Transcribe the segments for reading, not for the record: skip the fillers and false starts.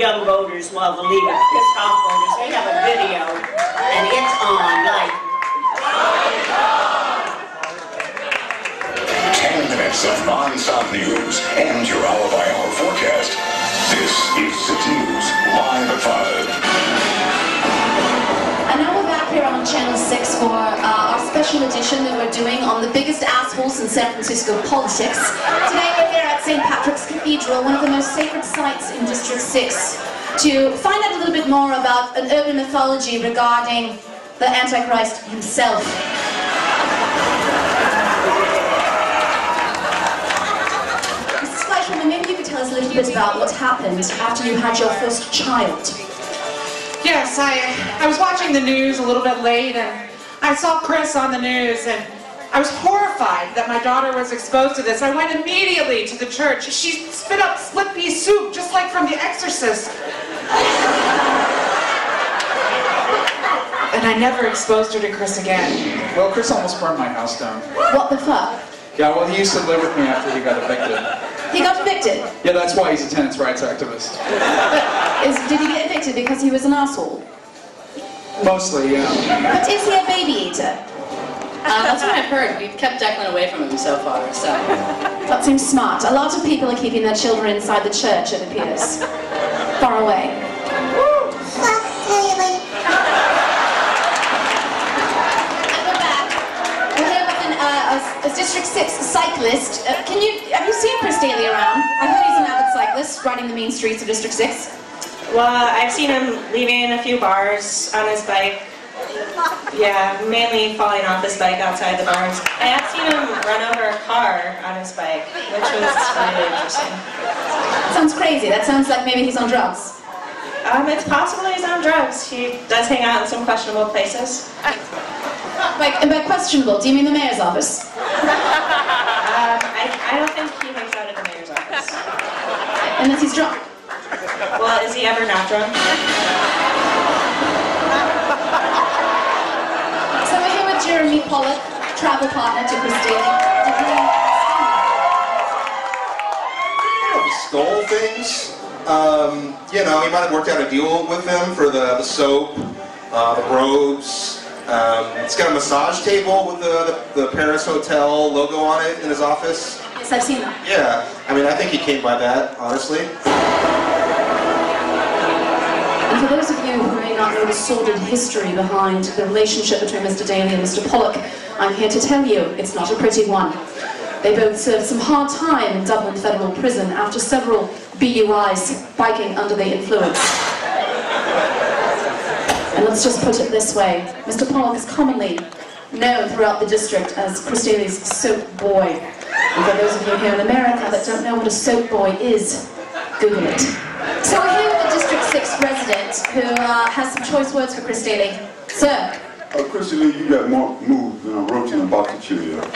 young voters, while the League of Pissed Off Voters, they have a video, and it's on, like... 10 minutes of non-stop news and your hour-by-hour forecast. This is City News, live at 5. And now we're back here on Channel 6 for our special edition that we're doing on the biggest assholes in San Francisco politics. Today we're here at St. Patrick's Cathedral, one of the most sacred sites in District 6, to find out a little bit more about an urban mythology regarding the Antichrist himself. Mrs. Fleischman, maybe you could tell us a little bit about what happened after you had your first child. Yes, I was watching the news a little bit late, and I saw Chris on the news, and I was horrified that my daughter was exposed to this. I went immediately to the church. She spit up split pea soup, just like from The Exorcist. And I never exposed her to Chris again. Well, Chris almost burned my house down. What the fuck? Yeah, well, he used to live with me after he got evicted. He got evicted? Yeah, that's why he's a tenants' rights activist. Did he get evicted because he was an asshole? Mostly, yeah. But is he a baby eater? That's what I've heard. We've kept Declan away from him so far, so... That seems smart. A lot of people are keeping their children inside the church, it appears. Far away. And we're back. We're here with a District 6 cyclist. Have you seen Chris Daly around? I heard he's an avid cyclist, riding the main streets of District 6. Well, I've seen him leaving a few bars on his bike. Yeah, mainly falling off his bike outside the bars. I have seen him run over a car on his bike, which was really interesting. Sounds crazy. That sounds like maybe he's on drugs. It's possible he's on drugs. He does hang out in some questionable places. And by questionable, do you mean the mayor's office? I don't think he hangs out at the mayor's office. Unless he's drunk. Well, is he ever not drunk? So we're here with Jeremy Pollock, travel partner to Chris Daly. He stole things. You know, he might have worked out a deal with them for the soap, the robes. It's got a massage table with the Paris Hotel logo on it in his office. Yes, I've seen that. Yeah, I mean, I think he came by that, honestly. And for those of you who may not know the sordid history behind the relationship between Mr. Daly and Mr. Pollock, I'm here to tell you it's not a pretty one. They both served some hard time in Dublin Federal Prison after several BUIs, biking under the influence. And let's just put it this way, Mr. Pollock is commonly known throughout the district as Chris Daly's soap boy. And for those of you here in America that don't know what a soap boy is, Google it. So we're here with a District 6 resident who has some choice words for Chris Daly. Sir. Chris Daly, you got more moves than a roach in a box of Cheerios.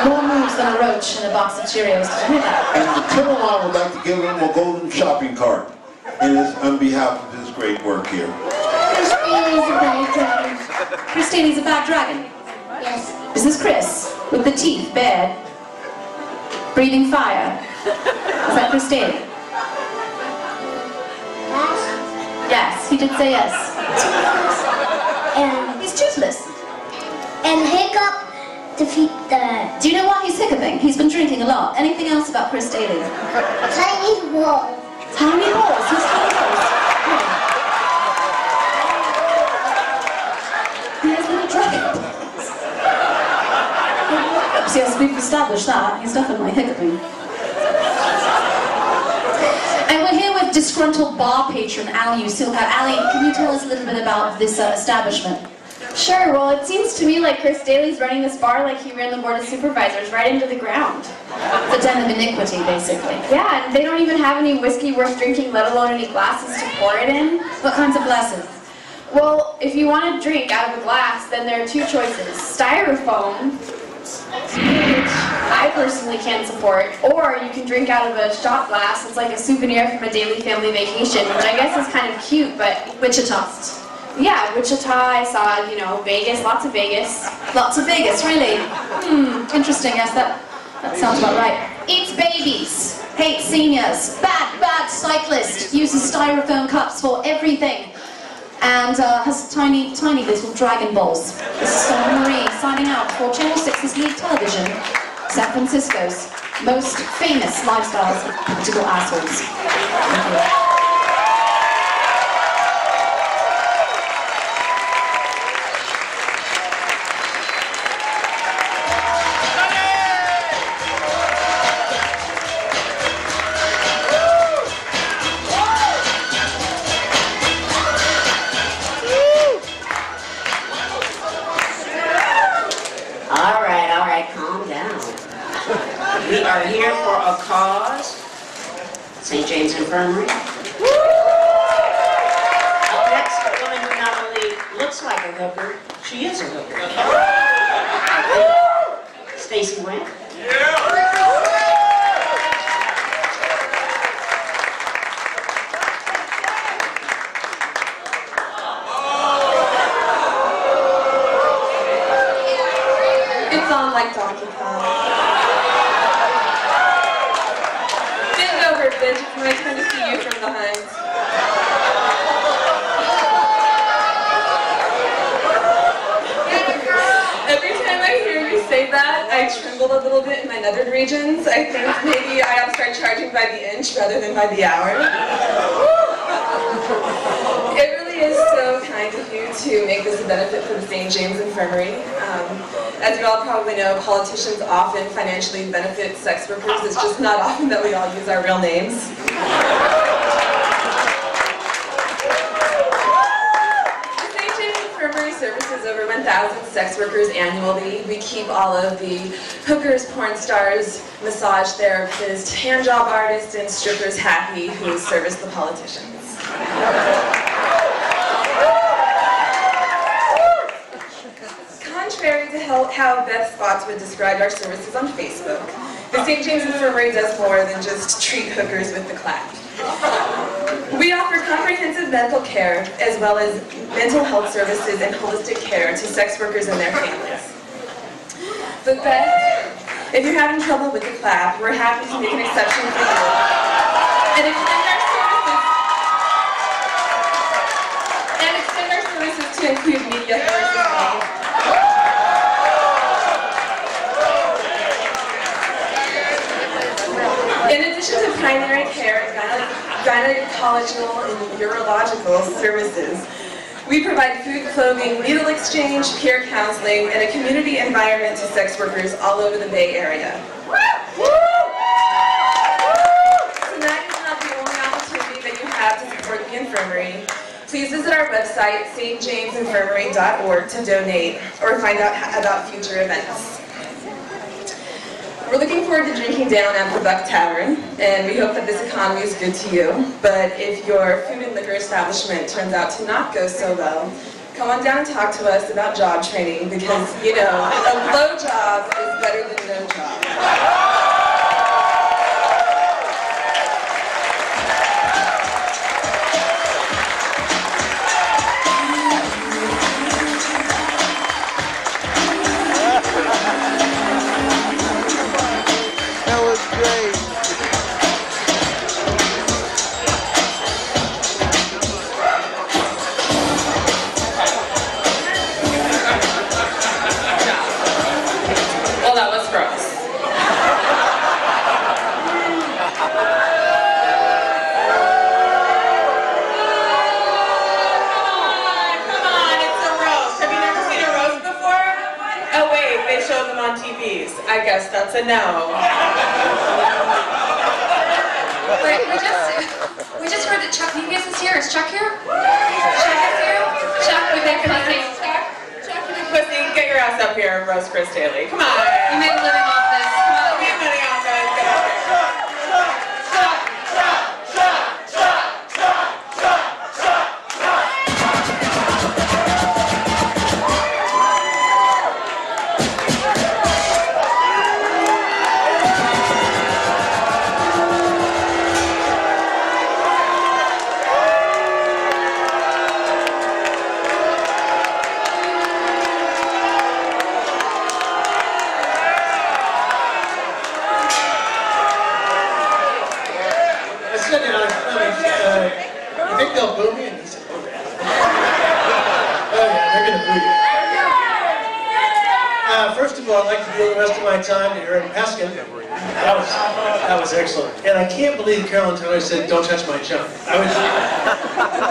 More moves than a roach in a box of Cheerios. Did you hear that? And the Tittle I would like to give him a golden shopping cart. And it's on behalf of his great work here. Chris Daly's a bad dragon. Chris Daly's a bad dragon? Yes. Is this Chris? With the teeth bared? Breathing fire? Is that Chris Daly? Yes, he did say yes. And he's toothless. And hiccup defeat the... Do you know why he's hiccuping? He's been drinking a lot. Anything else about Chris Daly? Tiny wall. Tiny holes? Who's tiny holes? He has little dragon balls. Yes, we've established that. He's definitely hiccuping. And we're here with disgruntled bar patron Ali Usilka. Ali, can you tell us a little bit about this establishment? Sure, well it seems to me like Chris Daly's running this bar like he ran the board of supervisors right into the ground. The den of iniquity, basically. Yeah, and they don't even have any whiskey worth drinking, let alone any glasses to pour it in. What kinds of glasses? Well, if you want to drink out of a glass, then there are two choices. Styrofoam, which I personally can't support, or you can drink out of a shot glass. It's like a souvenir from a Daly family vacation, which I guess is kind of cute, but... Wichita. Yeah, Wichita, I saw, you know, Vegas, lots of Vegas. Lots of Vegas, really? Interesting, yes, that sounds about right. Eats babies. Hates seniors. Bad cyclist. Uses styrofoam cups for everything. And has tiny little Dragon Balls. This is Sonia Marie signing out for Channel 6's League Television, San Francisco's most famous lifestyles of practical assholes. Thank you. All right, calm down. We are here for a cause. St. James Infirmary. Up next, a woman who not only looks like a hooker, she is a hooker. Stacy Wynn. Like Donkey Kong. Bend over, bitch. It's my turn to see you from behind. Every time I hear you say that, I tremble a little bit in my nether regions. I think maybe I ought to start charging by the inch rather than by the hour. It really is so kind of you to make this a benefit for the St. James Infirmary. As you all probably know, politicians often financially benefit sex workers. It's just not often that we all use our real names. The St. James Infirmary services over 1,000 sex workers annually. We keep all of the hookers, porn stars, massage therapists, hand job artists, and strippers happy who service the politicians. Contrary to how Beth Spotswood described our services on Facebook, the St. James Infirmary does more than just treat hookers with the clap. We offer comprehensive medical care as well as mental health services and holistic care to sex workers and their families. But Beth, if you're having trouble with the clap, we're happy to make an exception for you and extend our services to include media versus me. In addition to primary care and gynecological and urological services, we provide food, clothing, needle exchange, peer counseling, and a community environment to sex workers all over the Bay Area. Tonight is not the only opportunity that you have to support the infirmary. Please visit our website, stjamesinfirmary.org, to donate or find out about future events. We're looking forward to drinking down at the Buck Tavern, and we hope that this economy is good to you. But if your food and liquor establishment turns out to not go so well, come on down and talk to us about job training, because, you know, a low job is better than no job. I guess that's a no. Wait, we just heard that Chuck Mingus is here. Is Chuck here? Chuck is here? Chuck, we make pussy. Chuck, you pussy. Get your ass up here and roast Chris Daly. Come on. You made a living off this. Come on. You made money off this. Get up here. first of all, I'd like to devote the rest of my time to Aaron Peskin. That was excellent. And I can't believe Carolyn Taylor said, "Don't touch my junk."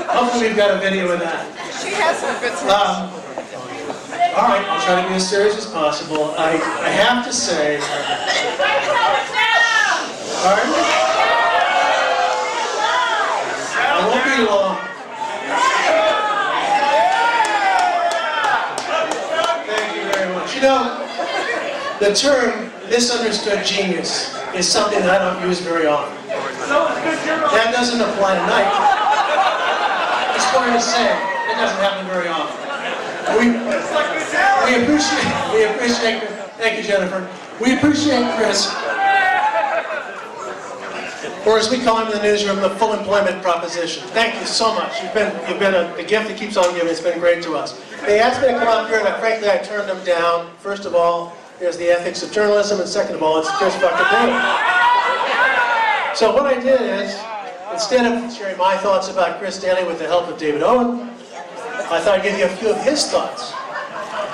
Hopefully we've got a video of that. She has some good stuff. All right, I'll try to be as serious as possible. I have to say... Pardon? I won't be long. Thank you very much. You know, the term misunderstood genius is something that I don't use very often. That doesn't apply tonight. It's what I'm saying. It doesn't happen very often. We appreciate, thank you, Jennifer. We appreciate Chris, or as we call him in the newsroom, the full employment proposition. Thank you so much. You've been a gift that keeps on giving. It's been great to us. They asked me to come up here, and frankly, I turned them down. First of all, there's the ethics of journalism, and second of all, it's Chris fucking Daly. So what I did is, instead of sharing my thoughts about Chris Daly with the help of David Owen, I thought I'd give you a few of his thoughts.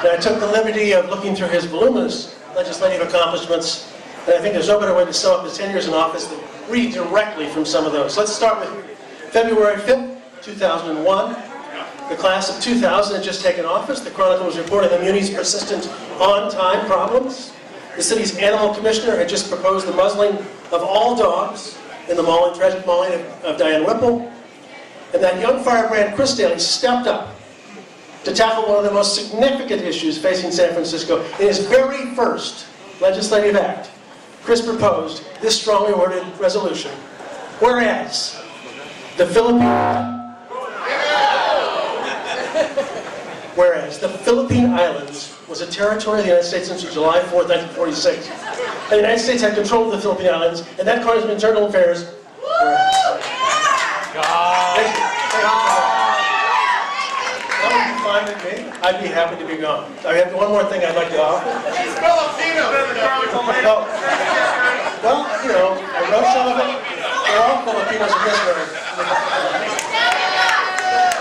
And I took the liberty of looking through his voluminous legislative accomplishments, and I think there's no better way to sum up his 10 years in office than read directly from some of those. Let's start with February 5th, 2001. The class of 2000 had just taken office. The Chronicle was reporting the Muni's persistent on-time problems. The city's animal commissioner had just proposed the muzzling of all dogs in the mauling, tragic mauling of Diane Whipple. And that young firebrand Chris Daly stepped up to tackle one of the most significant issues facing San Francisco. In his very first legislative act, Chris proposed this strongly worded resolution. Whereas the Philippine Islands was a territory of the United States since July 4th, 1946. And the United States had control of the Philippine Islands, and that caused internal affairs. That would be fine with me. I'd be happy to be gone. I have one more thing I'd like to offer. She's Filipino! Well, you know, I wrote some of it. They're all Filipinos in this room.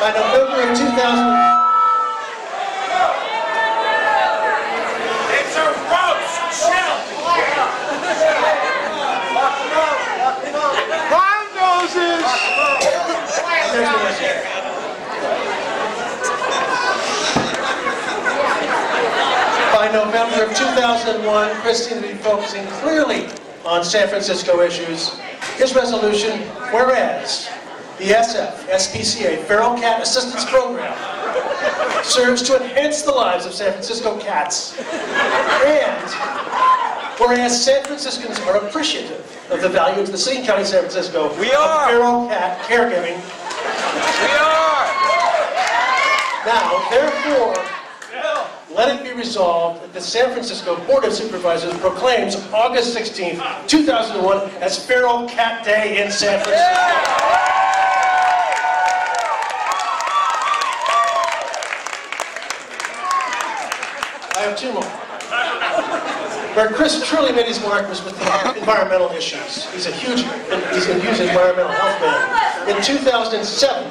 By November of 2000... It's a roast! Shell! By November of 2001, Chris seemed to be focusing clearly on San Francisco issues. His resolution, whereas the SPCA, Feral Cat Assistance Program, serves to enhance the lives of San Francisco cats. And whereas San Franciscans are appreciative of the value to the city and county of San Francisco of feral cat caregiving. We are! Now, therefore, let it be resolved that the San Francisco Board of Supervisors proclaims August 16th, 2001 as Feral Cat Day in San Francisco. I have two more. Where Chris truly made his mark was with the environmental issues. He's a huge environmental health man. In 2007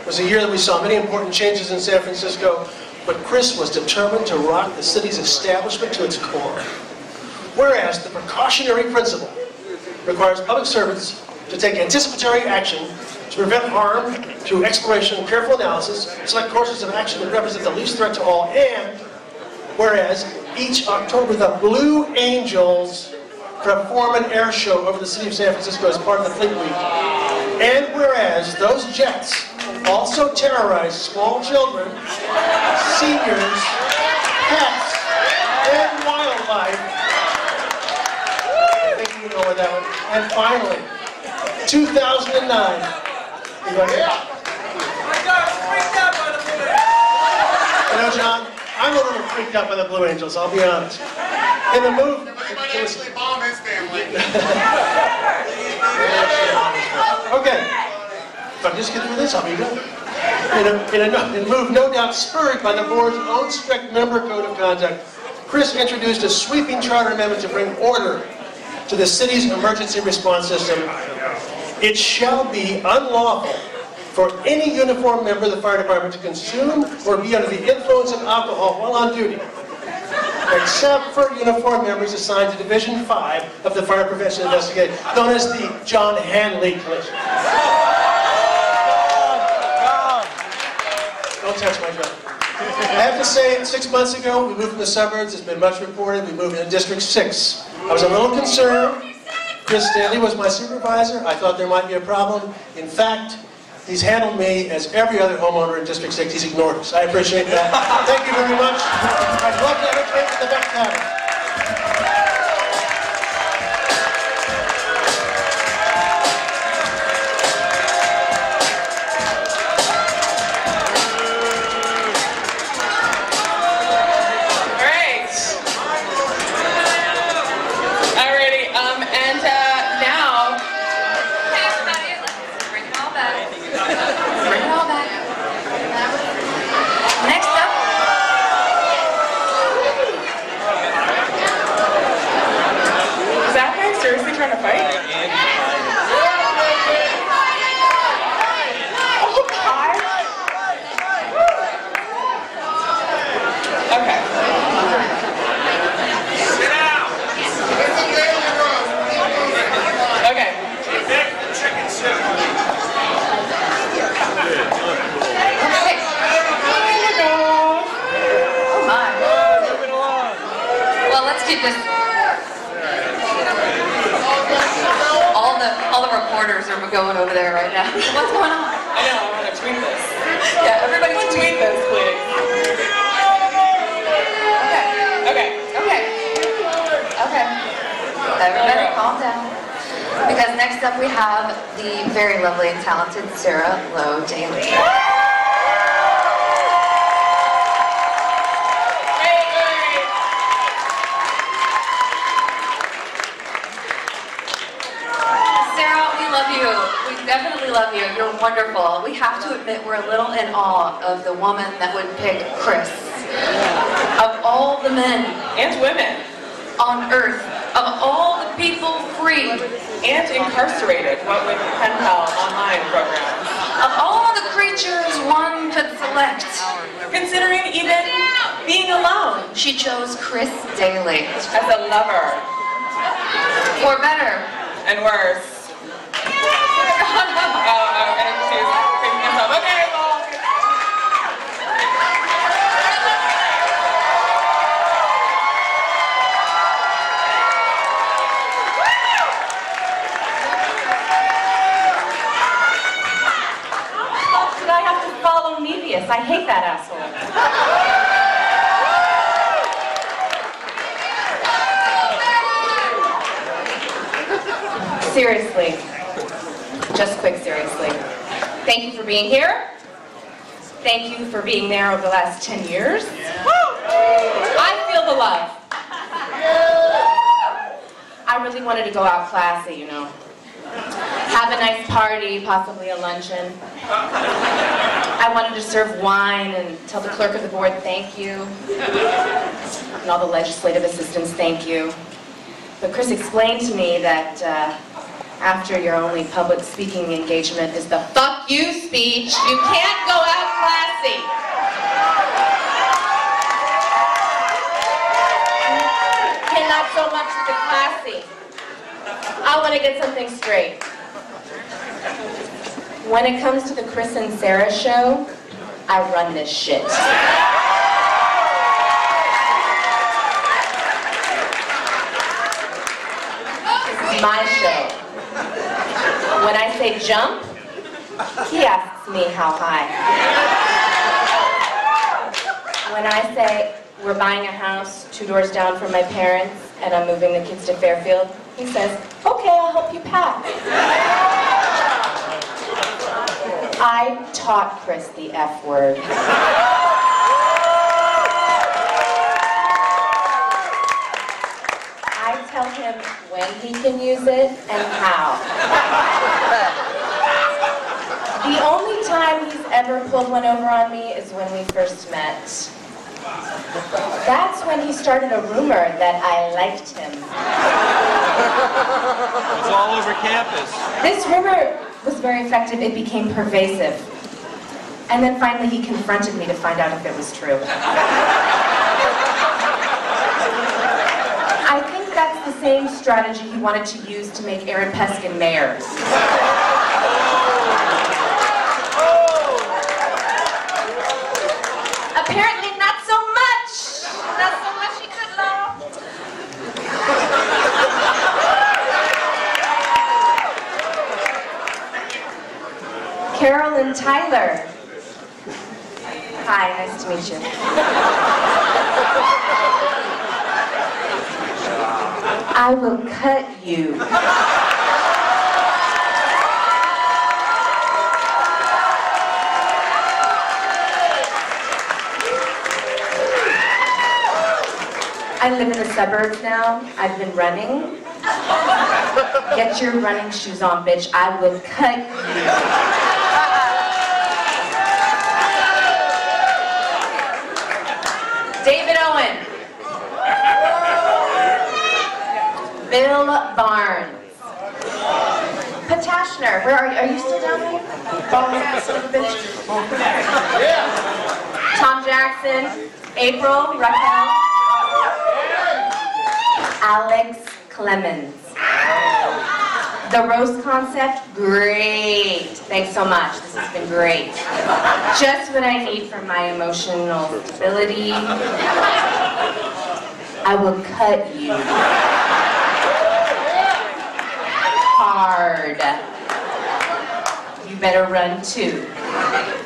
was a year that we saw many important changes in San Francisco, but Chris was determined to rock the city's establishment to its core. Whereas the precautionary principle requires public servants to take anticipatory action to prevent harm through exploration and careful analysis, select courses of action that represent the least threat to all, and whereas each October the Blue Angels perform an air show over the city of San Francisco as part of the Fleet Week. And whereas those jets also terrorize small children, seniors, pets, and wildlife. I think you know where that one. And finally, 2009. You know, John, I'm a little freaked out by the Blue Angels, I'll be honest. In the move... They might actually bomb his family. Okay. If I just get through this, I'll be done. In a move no doubt spurred by the board's own strict member code of conduct, Chris introduced a sweeping charter amendment to bring order to the city's emergency response system. It shall be unlawful for any uniformed member of the fire department to consume or be under the influence of alcohol while on duty. except for uniformed members assigned to Division 5 of the Fire Prevention Investigation, known as the John Hanley Collision. Don't touch my drum. I have to say, 6 months ago, we moved from the suburbs. It's been much reported. We moved into District 6. I was a little concerned. Chris Daly was my supervisor. I thought there might be a problem. In fact, he's handled me as every other homeowner in District 6. He's ignored us. I appreciate that. Thank you very much. I'd love to entertain the next matter. All the reporters are going over there right now. What's going on? I know, I want to tweet this. Yeah, everybody tweet this, please. Okay. Everybody calm down. Because next up we have the very lovely and talented Sarah Daly. Definitely love you. You're wonderful. We have to admit we're a little in awe of the woman that would pick Chris. Of all the men and women on earth, of all the people free and incarcerated, what with pen pal online programs, of all the creatures one could select, considering even being alone, she chose Chris Daly as a lover. Or better. And worse. And she's picking us up. Okay, well. Did I have to follow Nevius? I hate that asshole. Seriously. Just quick, seriously. Thank you for being here. Thank you for being there over the last 10 years. I feel the love. I really wanted to go out classy, you know. Have a nice party, possibly a luncheon. I wanted to serve wine and tell the clerk of the board thank you. And all the legislative assistants thank you. But Chris explained to me that after your only public speaking engagement is the fuck you speech, you can't go out classy. Cannot so much as the classy. I want to get something straight. When it comes to the Chris and Sarah show, I run this shit. This is my show. When I say jump, he asks me how high. When I say we're buying a house 2 doors down from my parents and I'm moving the kids to Fairfield, he says, okay, I'll help you pack. I taught Chris the F word. I tell him when he can use it and how. The only time he's ever pulled one over on me is when we first met. That's when he started a rumor that I liked him. It's all over campus. This rumor was very effective. It became pervasive. And then finally he confronted me to find out if it was true. same strategy he wanted to use to make Aaron Peskin mayor. Apparently not so much. Not so much he could love. Carolyn Tyler. Hi, nice to meet you. I will cut you. I live in the suburbs now. I've been running. Get your running shoes on, bitch. I will cut you. David Owen. Bill Barnes. Patashner. Where are you? Are you still down there? Son of a bitch. Tom Jackson. April. Raquel. Alex Clemens. The roast concept, great. Thanks so much. This has been great. Just what I need for my emotional stability. I will cut you. Hard. You better run too.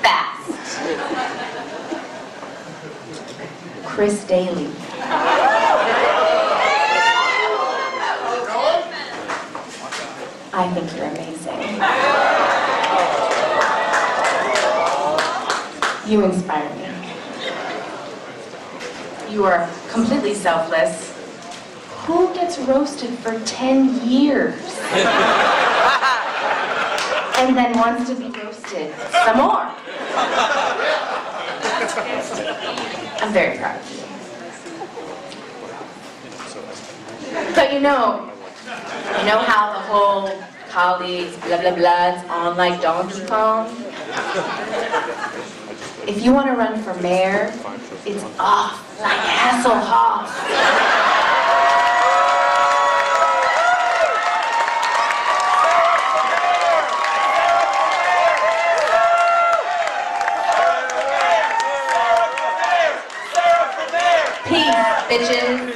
Fast. Chris Daly. I think you're amazing. You inspire me. You are completely selfless. Who gets roasted for 10 years? And then wants to be roasted some more? I'm very proud of you. But you know how the whole colleagues, blah, blah, blah, it's on like Donkey Kong? If you want to run for mayor, it's off like Hasselhoff. Peace, bitches.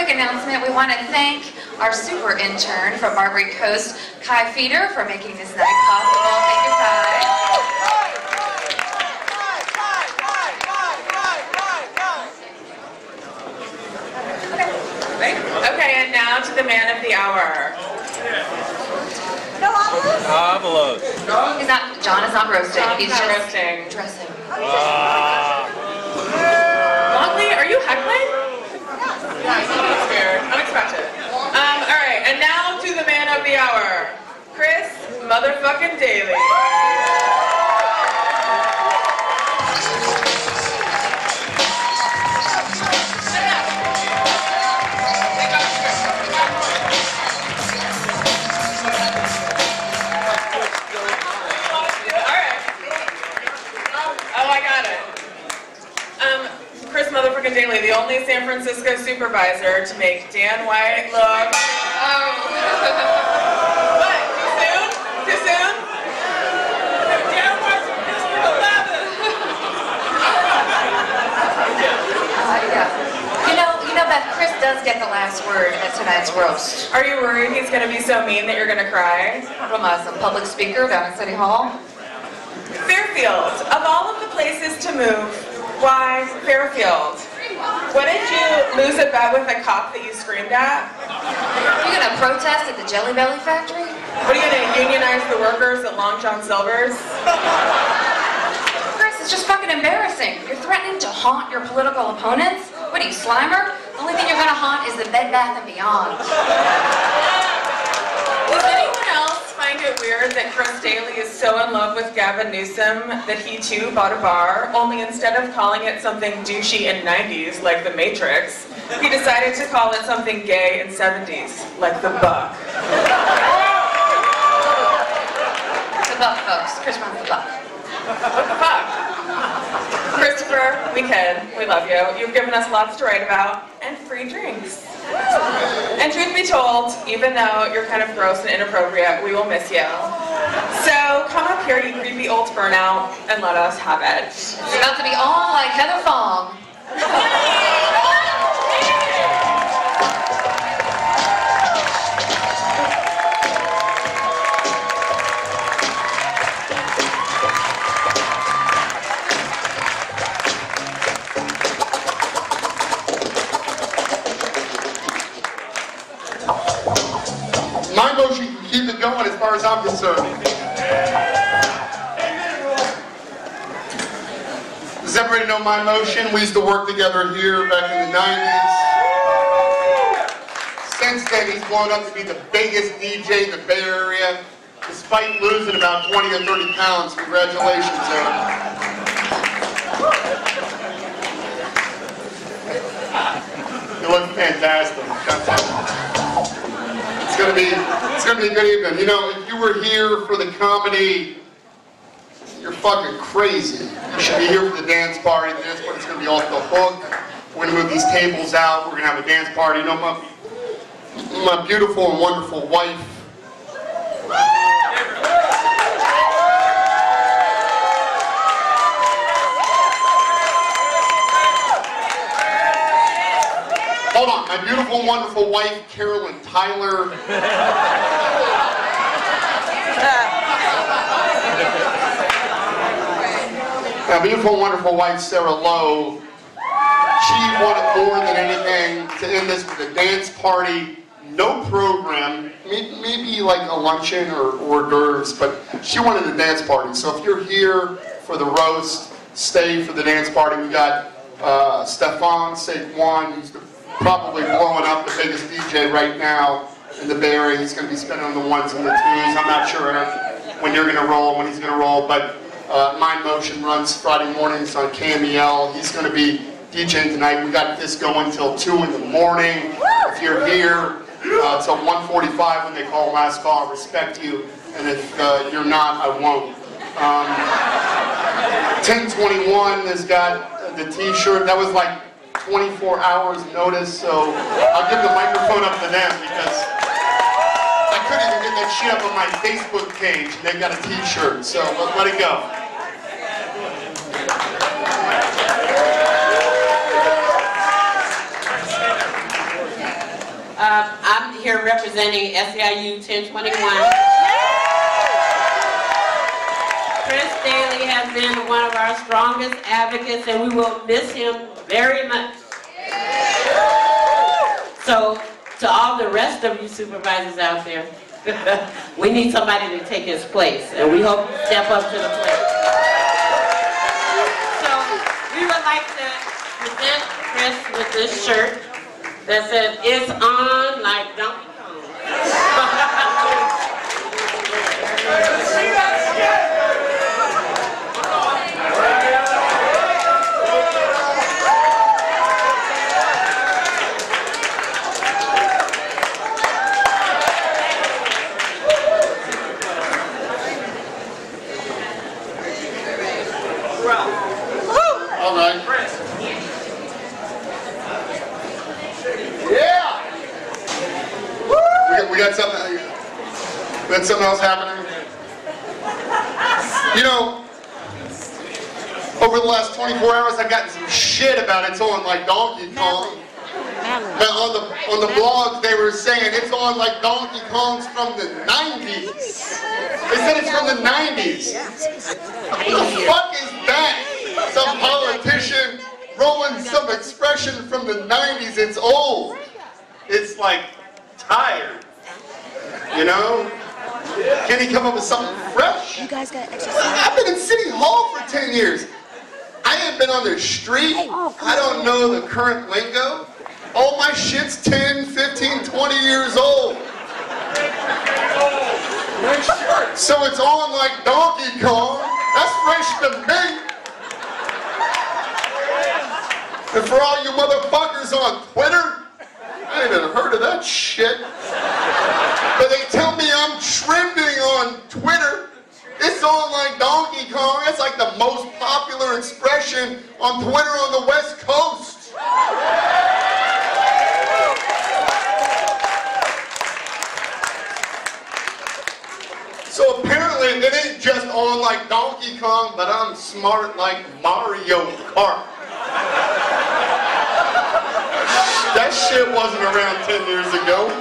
Announcement. We want to thank our super intern from Barbary Coast, Kai Feeder, for making this night possible. Thank you, Kai. Okay, and now to the man of the hour. Avalos. He's not. John is not roasting. He's not just roasting. Dressing. Longley, are you heckling? That's weird. Unexpected. Alright, and now to the man of the hour, Chris motherfucking Daly. Chris motherfucking Daly, the only San Francisco supervisor to make Dan White look. What? Too soon? Too soon? Dan White's District 11. You know, Beth, Chris does get the last word at tonight's roast. Are you worried he's going to be so mean that you're going to cry? From some public speaker down at City Hall. Fairfield, of all of the places to move, why Fairfield? What did you lose a bet with a cop that you screamed at? You gonna protest at the Jelly Belly factory? What are you gonna unionize the workers at Long John Silver's? Chris, it's just fucking embarrassing. You're threatening to haunt your political opponents? What are you, Slimer? The only thing you're gonna haunt is the Bed Bath & Beyond. Does anyone else find it weird that Chris Daly is so in love with Gavin Newsom that he too bought a bar, only instead of calling it something douchey in 90s like The Matrix, he decided to call it something gay in 70s like The Buck. The Buck, folks. Chris runs The Buck. What the fuck? Christopher, we kid. We love you. You've given us lots to write about and free drinks. And truth be told, even though you're kind of gross and inappropriate, we will miss you. So come up here, you creepy old burnout, and let us have it. It's about to be all like Heather Fong. My motion can keep it going as far as I'm concerned. Does everybody know my motion? We used to work together here back in the 90s. Since then, he's blown up to be the biggest DJ in the Bay Area, despite losing about 20 or 30 pounds. Congratulations, Aaron. You look fantastic. It's gonna be a good evening. You know, if you were here for the comedy, you're fucking crazy. You should be here for the dance party. The dance party's gonna be off the hook. We're gonna move these tables out. We're gonna have a dance party. You know, my beautiful and wonderful wife. Hold on, my beautiful and wonderful wife, Carolyn Tyler. My beautiful and wonderful wife, Sarah Lowe. She wanted more than anything to end this with a dance party, no program, maybe like a luncheon or hors d'oeuvres, but she wanted a dance party. So if you're here for the roast, stay for the dance party. We got Stefan Saquon, who's probably blowing up, the biggest DJ right now in the Bay Area. He's going to be spinning on the ones and the twos. I'm not sure when you're going to roll, when he's going to roll, but Mind Motion runs Friday mornings on KMEL. He's going to be DJing tonight. We got this going till 2 in the morning. If you're here till 1:45 when they call last call, I respect you. And if you're not, I won't. 1021 has got the t-shirt. That was like 24 hours notice, so I'll give the microphone up to them because I couldn't even get that shit up on my Facebook page, and they've got a t-shirt, so let it go. I'm here representing SEIU 1021. Chris Daly has been one of our strongest advocates, and we will miss him very much. So, to all the rest of you supervisors out there, we need somebody to take his place, and we hope you step up to the plate. So, we would like to present Chris with this shirt that says, "It's on like Donkey Kong." All right. Yeah. We got something else happening. You know, over the last 24 hours, I've gotten some shit about it's on like Donkey Kong. But on the blogs, they were saying it's on like Donkey Kong's from the 90s. They said it's from the 90s. What the fuck is that? Some politician rolling some expression from the 90s. It's old. It's like tired. You know? Can he come up with something fresh? You guys got extra. I've been in City Hall for 10 years. I ain't been on the street. I don't know the current lingo. All my shit's 10, 15, 20 years old. Nice shirt. So it's on like Donkey Kong. That's fresh to me. And for all you motherfuckers on Twitter, I ain't even heard of that shit. But they tell me I'm trending on Twitter. It's on like Donkey Kong. It's like the most popular expression on Twitter on the West Coast. So apparently it ain't just on like Donkey Kong, but I'm smart like Mario Kart. That shit wasn't around 10 years ago.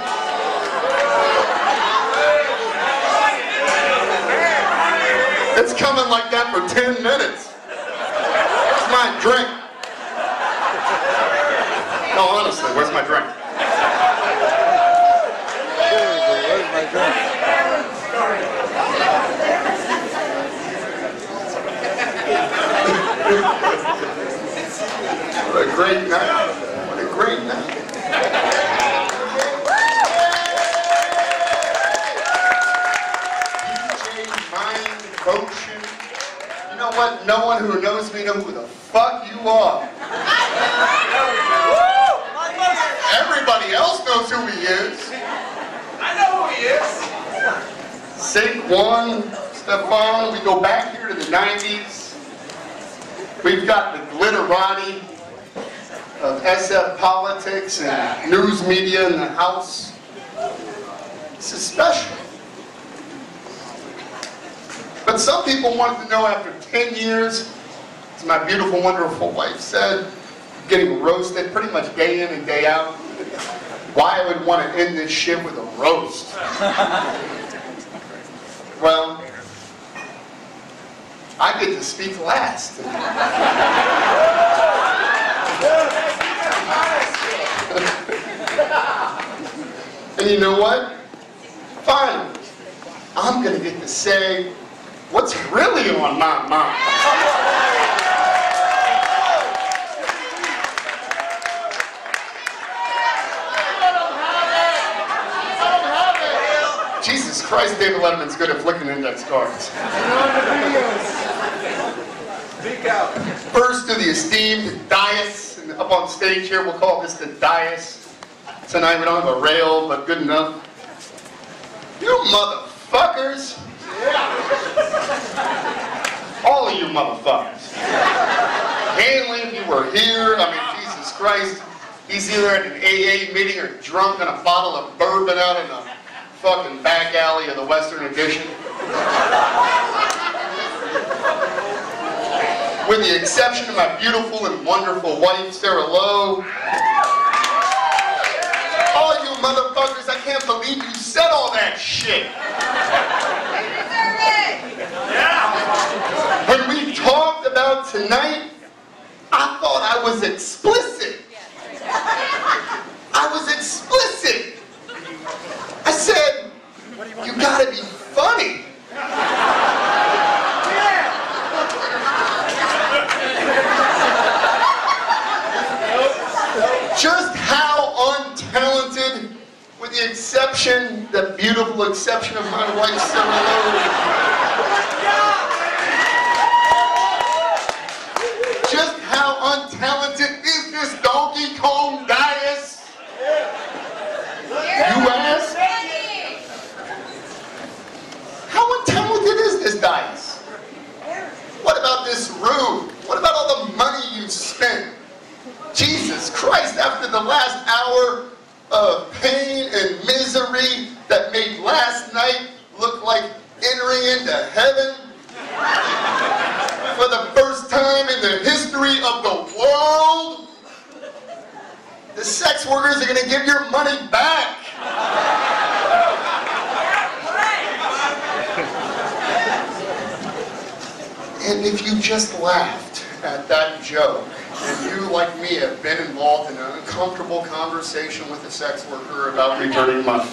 It's coming like that for 10 minutes. Where's my drink? No, honestly, where's my drink? Where's my drink? What a great night. What a great night. Potion. You know what? No one who knows me knows who the fuck you are. Everybody else knows who he is. I know who he is. Saquon, Stephon, we go back here to the 90s. We've got the glitterati of SF politics and news media in the house. This is special. But some people wanted to know after 10 years, as my beautiful, wonderful wife said, getting roasted pretty much day in and day out, why I would want to end this shit with a roast. Well, I get to speak last. And you know what? Finally, I'm going to get to say what's really on my mind. Jesus Christ, David Letterman's good at flicking index cards. First to the esteemed dais, and up on stage here, we'll call this the dais. Tonight we don't have a rail, but good enough. You motherfuckers. All of you motherfuckers. Hanley, if you were here, I mean, Jesus Christ, he's either at an AA meeting or drunk on a bottle of bourbon out in the fucking back alley of the Western Addition. With the exception of my beautiful and wonderful wife, Sarah Lowe. All you motherfuckers, I can't believe you said all that shit. When we talked about tonight, I thought I was explicit. I was explicit. I said, you gotta be funny. Just how untalented, with the exception, the beautiful exception of my wife, Sarah Lowe. Just how untalented is this Donkey Kong dais? You ask? How untalented is this dais? What about this room? What about all the money you spent? Jesus Christ, after the last hour of pain and misery that made last night look like entering into heaven, for the first time in the history of the world, the sex workers are going to give your money back. And if you just laughed at that joke, and you, like me, have been involved in an uncomfortable conversation with a sex worker about returning money.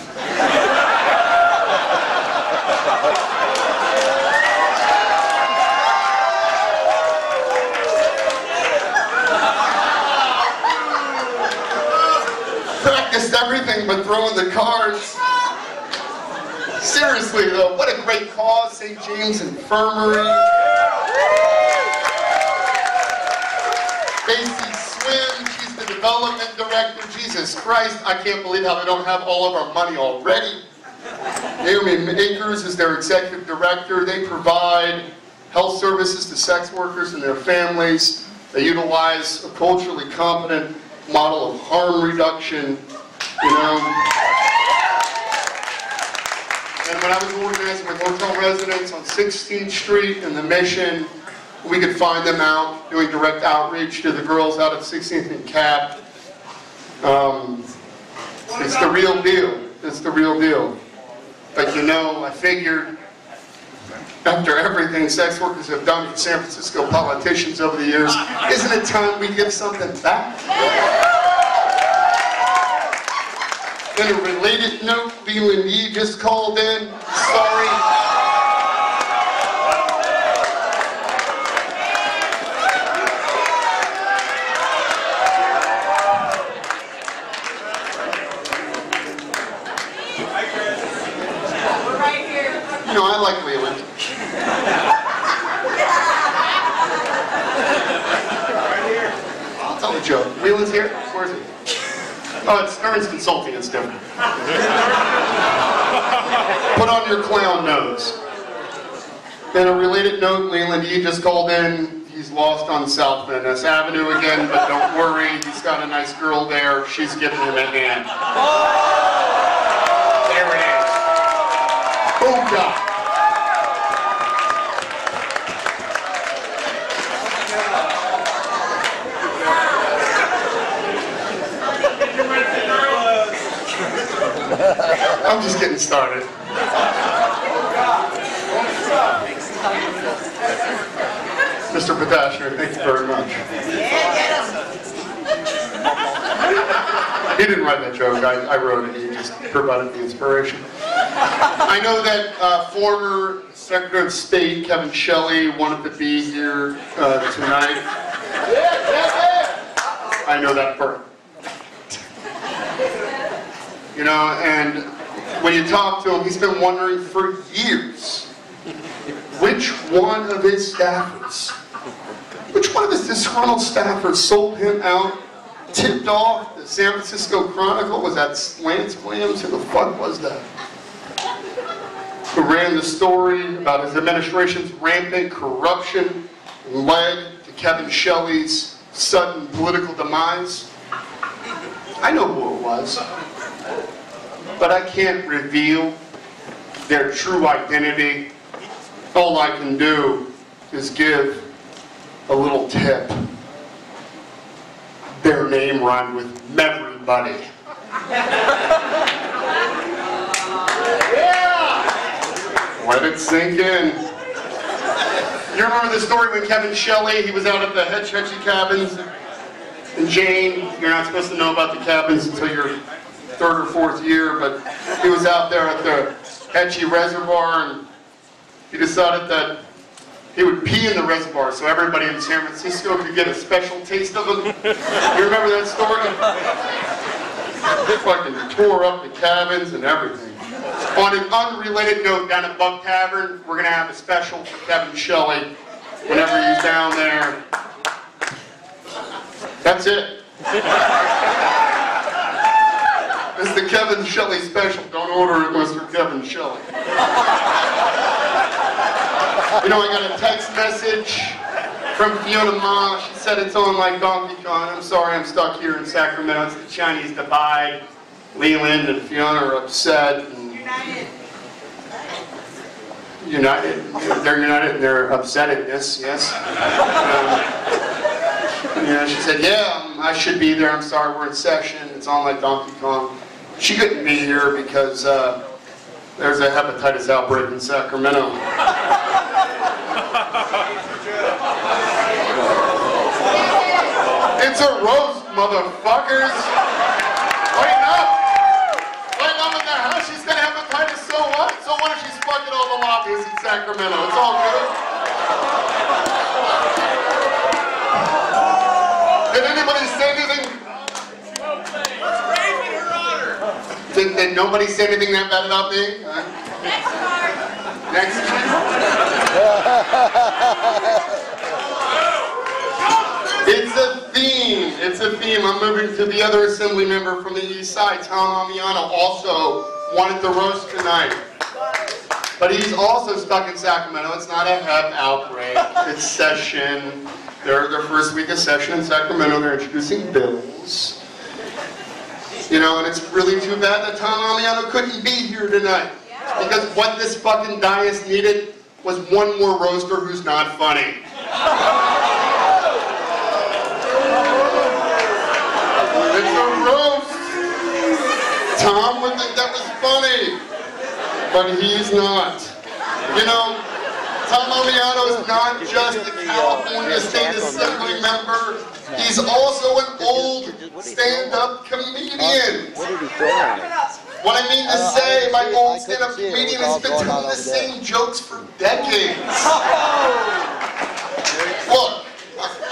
Practiced everything but throwing the cards. Seriously though, what a great cause, St. James Infirmary. Stacy Swim, she's the development director. Jesus Christ, I can't believe how they don't have all of our money already. Naomi Akers is their executive director. They provide health services to sex workers and their families. They utilize a culturally competent model of harm reduction, you know. And when I was organizing with hotel residents on 16th Street in the Mission, we could find them out doing direct outreach to the girls out at 16th and Cap. It's the real deal. It's the real deal. But you know, I figured after everything sex workers have done for San Francisco politicians over the years, isn't it time we give something back? In a related note, Leland Yee just called in. Sorry. You know, I like Leland. I'll tell the joke. Leland's here? Where is he? Oh, it's Stearns Consulting, it's different. Put on your clown nose. In a related note, Leland Yee just called in. He's lost on South Van Ness Avenue again, but don't worry, he's got a nice girl there. She's giving him a hand. There it is. Oh, God. I'm just getting started. Mr. Petashner, thank you very much. He didn't write that joke, I wrote it, he just provided the inspiration. I know that former Secretary of State Kevin Shelley wanted to be here tonight. I know that part. You know, and when you talk to him, he's been wondering for years which one of his staffers, which one of his disgruntled staffers sold him out, tipped off the San Francisco Chronicle. Was that Lance Williams? Who the fuck was that? Who ran the story about his administration's rampant corruption and led to Kevin Shelley's sudden political demise? I know who it was. But I can't reveal their true identity. All I can do is give a little tip. Their name rhymed with everybody. Yeah! Let it sink in. You remember the story when Kevin Shelley, he was out at the Hetchy cabins, and Jane, you're not supposed to know about the cabins until you're third or fourth year, but he was out there at the Hetchy Reservoir, and he decided that he would pee in the reservoir so everybody in San Francisco could get a special taste of it. You remember that story? They fucking tore up the cabins and everything. On an unrelated note, down at Bug Tavern, we're going to have a special for Kevin Shelley whenever he's down there. That's it. It's the Kevin Shelley special. Don't order it unless you're Kevin Shelley. You know, I got a text message from Fiona Ma. She said it's on like Donkey Kong. I'm sorry, I'm stuck here in Sacramento. It's the Chinese divide. Leland and Fiona are upset. And united. They're united in their upsetedness, yes. Yeah, she said, yeah, I should be there. I'm sorry, we're in session. It's on like Donkey Kong. She couldn't be here because there's a hepatitis outbreak in Sacramento. It's a roast, motherfuckers! Wake up! Wake up in the house, she's got hepatitis, so what? So what if she's fucking all the lobbyists in Sacramento? It's all good. Did anybody say anything? Did Did nobody say anything that bad about me? Next. It's a theme. It's a theme. I'm moving to the other assembly member from the east side. Tom Amiano also wanted to roast tonight. But he's also stuck in Sacramento. It's not a hep outbreak. It's session. They're their first week of session in Sacramento. They're introducing bills. You know, and it's really too bad that Tom Amiano couldn't be here tonight. Because what this fucking dais needed was one more roaster who's not funny. It's a roast. Tom would think that was funny. But he's not. You know, Tom Amiano is not just a California State Assembly member. He's also an old stand-up comedian. What I mean to say by old stand-up comedian is been telling the same jokes for decades. Look,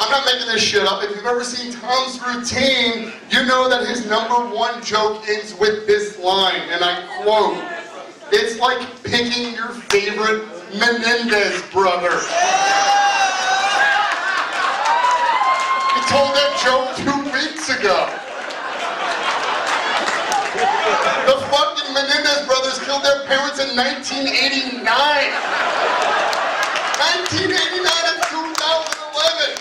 I'm not making this shit up. If you've ever seen Tom's routine, you know that his #1 joke ends with this line, and I quote, "It's like picking your favorite Menendez brother." He told that joke 2 weeks ago. The fucking Menendez brothers killed their parents in 1989. 1989 and 2011.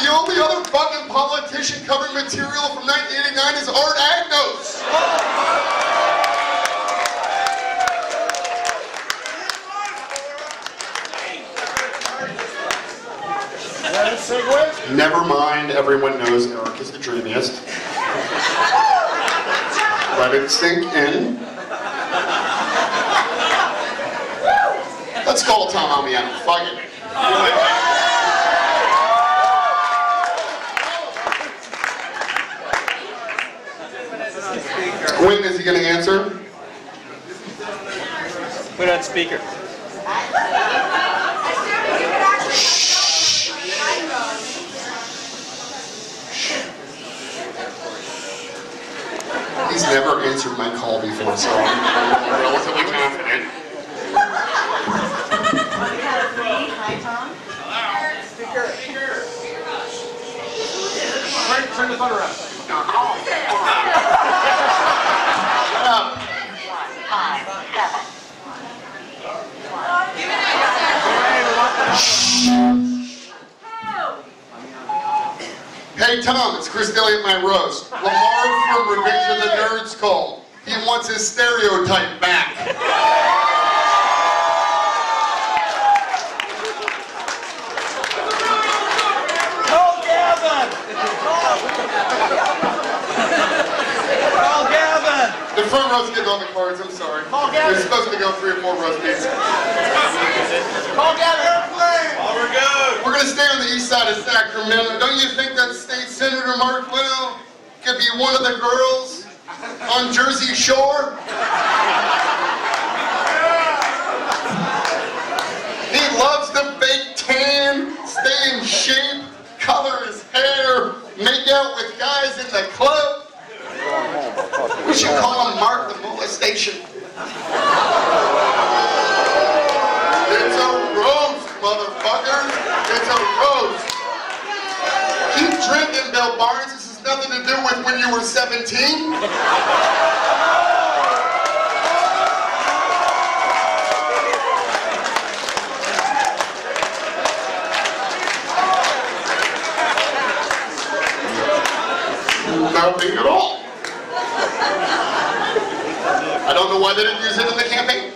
The only other fucking politician covering material from 1989 is Art Agnos. Never mind, everyone knows Eric is the dreamiest. Let it sink in. Let's call Tom Amiano. Fuck it. When is he going to answer? Put on speaker. He's never answered my call before, so I'm relatively confident. Hi, Tom. Speaker. Turn the phone around. Shut up. Hey Tom, it's Chris Daly at my roast. Lamar from Revenge of the Nerds called. He wants his stereotype back. Call Gavin! Call Gavin! The front row's getting all the cards, I'm sorry. Call Gavin! There's supposed to go 3 or 4 rows pieces. Call Gavin! Airplane! Oh, we're good. We're going to stay on the east side of Sacramento. Don't you think that State Senator Mark Leno could be one of the girls on Jersey Shore? He loves the fake tan, stay in shape, color his hair, make out with guys in the club. We should call him Mark the Molestation. It's a roast, motherfuckers. It's a roast. Keep drinking, Bill Barnes. This has nothing to do with when you were 17. Nothing at all. I don't know why they didn't use it in the campaign.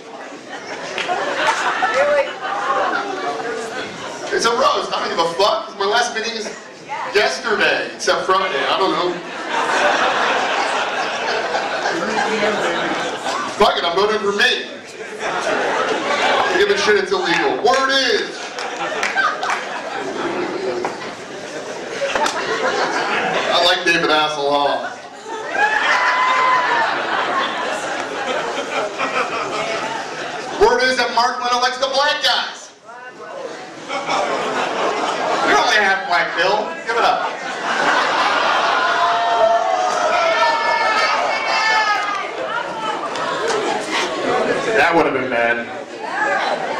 It's a roast. I don't give a fuck. My last meeting is yesterday, except Friday. I don't know. Fuck it, I'm voting for me. Give a shit, it's illegal. Word is. I like David Hasselhoff. Word is that Mark Leno likes the black guys. You're only half black, Bill. Give it up. That would have been bad.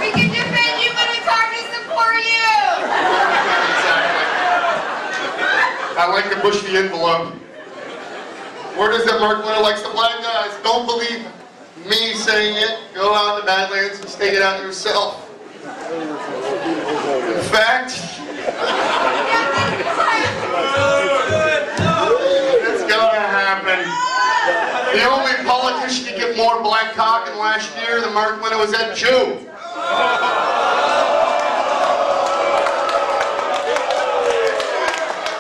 We can defend you, but it's hard to support you! I like to push the envelope. Word is that Mark Winter likes the black guys. Don't believe me saying it. Go out in the Badlands and stake it out yourself. In fact, it's gonna happen. The only politician to get more black cock in last year than Mark Winter was that Jew.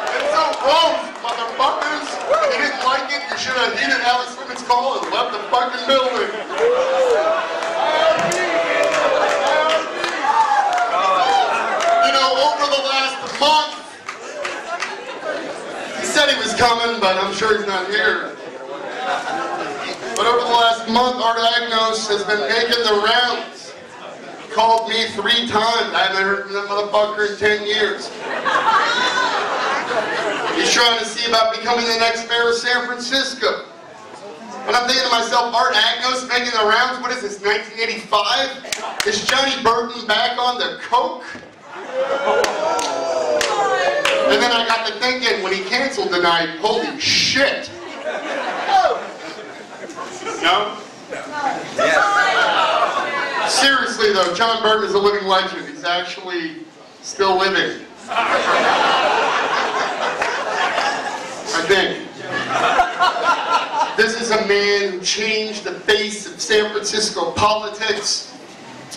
It's so gross, motherfuckers. If you didn't like it, you should have heeded Alex Women's call and left the fucking building. You know, over the last month, he said he was coming, but I'm sure he's not here. But over the last month, Art Agnos has been making the rounds. He called me 3 times. I haven't heard from that motherfucker in 10 years. He's trying to see about becoming the next mayor of San Francisco. And I'm thinking to myself, Art Agnos making the rounds, what is this, 1985? Is Johnny Burton back on the coke? And then I got to thinking, when he canceled tonight, holy shit. No? Yes. Seriously though, John Burton is a living legend. He's actually still living. I think. This is a man who changed the face of San Francisco politics.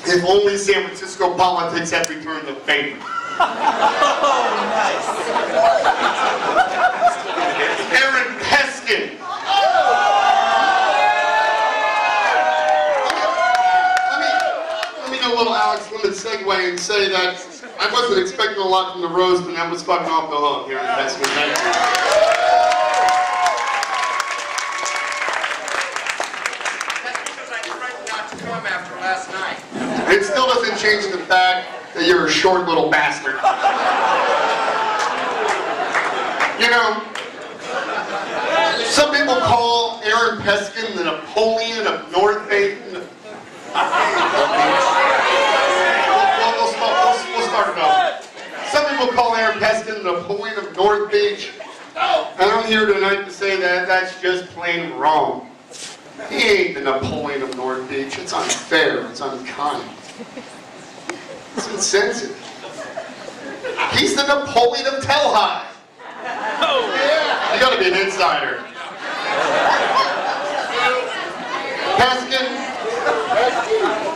If only San Francisco politics had returned the favor. Oh, nice. Aaron Peskin. Let me do a little Alex Lemon segue and say that I wasn't expecting a lot from the roast, and that was fucking off the hook, Aaron Peskin. Thank you. After last night. It still doesn't change the fact that you're a short little bastard. You know, some people call Aaron Peskin the Napoleon of North Bay. We'll start it over. Some people call Aaron Peskin the Napoleon of North Beach. And I'm here tonight to say that that's just plain wrong. He ain't the Napoleon of North Beach. It's unfair. It's unkind. It's insensitive. He's the Napoleon of Telhai. Oh, yeah. You gotta be an insider. Peskin,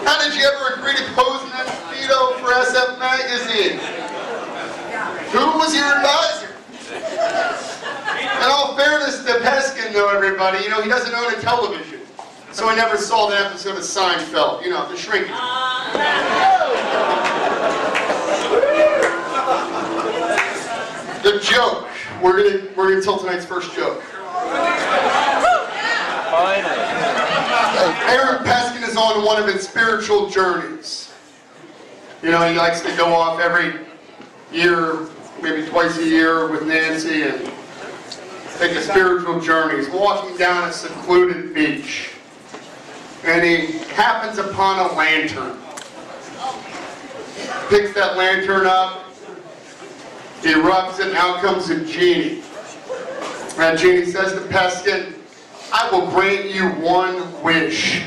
how did you ever agree to pose in that speedo for SF Magazine? Who was your advisor? In all fairness to Peskin, though, everybody, you know, he doesn't own a television. So I never saw that episode of Seinfeld. You know, the shrinking. The joke. We're gonna tell tonight's first joke. Aaron Peskin is on one of his spiritual journeys. You know, he likes to go off every year, maybe twice a year with Nancy and take a spiritual journey. He's walking down a secluded beach. And he happens upon a lantern. Picks that lantern up. He rubs it, and out comes a genie. That genie says to Peskin, I will grant you one wish.